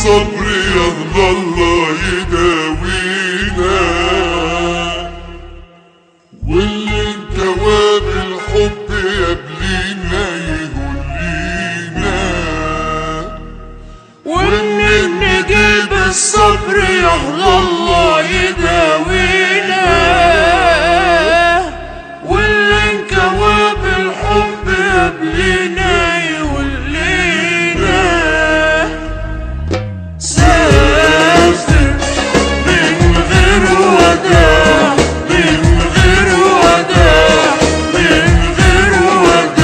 بالصبر يلا الله يداوينا، واللي انكوى بالحب يبلينا يهلينا، واللي نجيب الصبر يلا الله يداوينا، واللي انكوى بالحب يبلينا يولينا. سافر من غير وداع، من غير وداع، من غير وداع.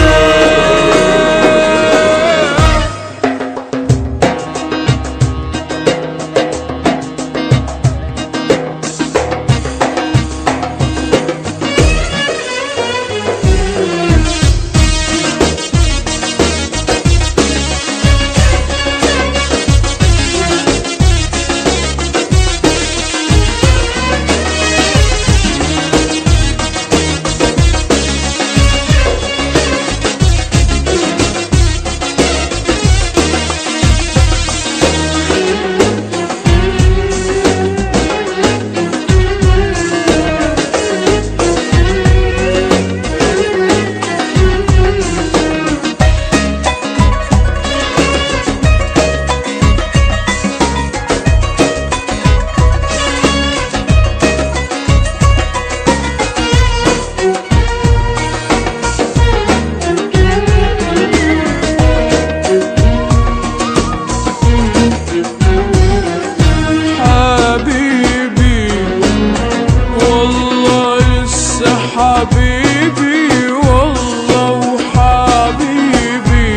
حبيبي والله وحبيبي،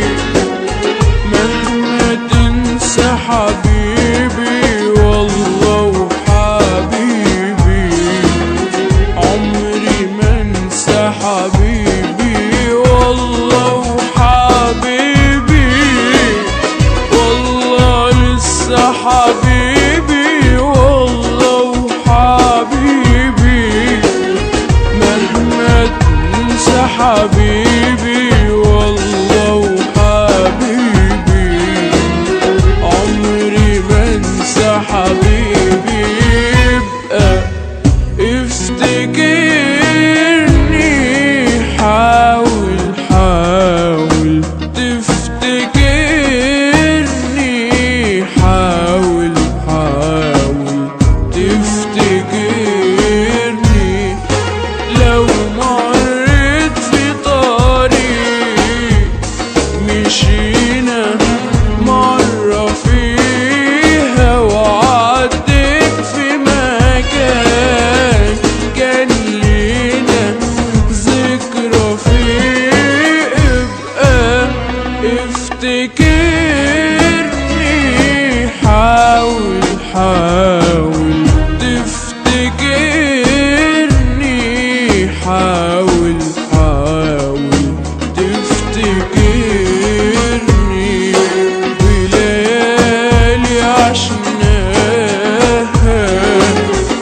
مهما تنسى حبيبي والله وحبيبي، عمري ما انسى حبيبي والله وحبيبي، والله لسه حبيبي والله وحبيبي، مهما تنسى حبيبي والله وحبيبي، عمري ما انسى حبيبي. يبقى افتكرني، حاول حاول تفتكرني، حاول حاول تفتكرني، لو مريت في طريق مشينا مرة فيها، وعديت في مكان كان لينا ذكرى فيه، ابقى افتكرني، حاول حاول تفتكرني، حاول حاول تفتكرني، بليالي عشناها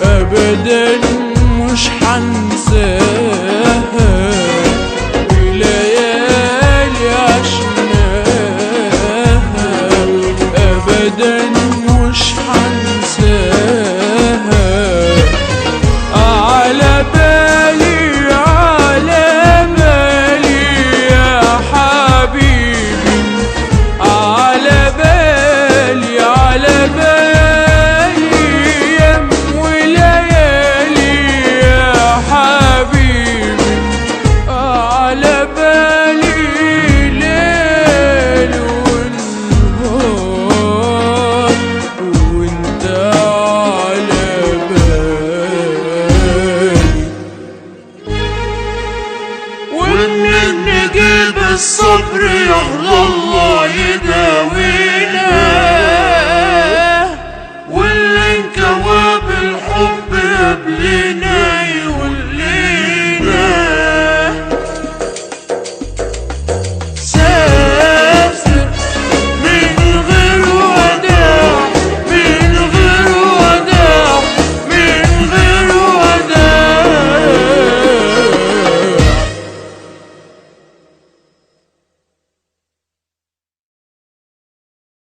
أبدا مش حنساها، بليالي عشناها أبدا مش حنساها، على بالي على بالي يا حبيبي، على بالي على بالي يم وليالي يا حبيبي، على بالي ليل ونهار، وانت على بالي، ومن نجيب الصبر يلا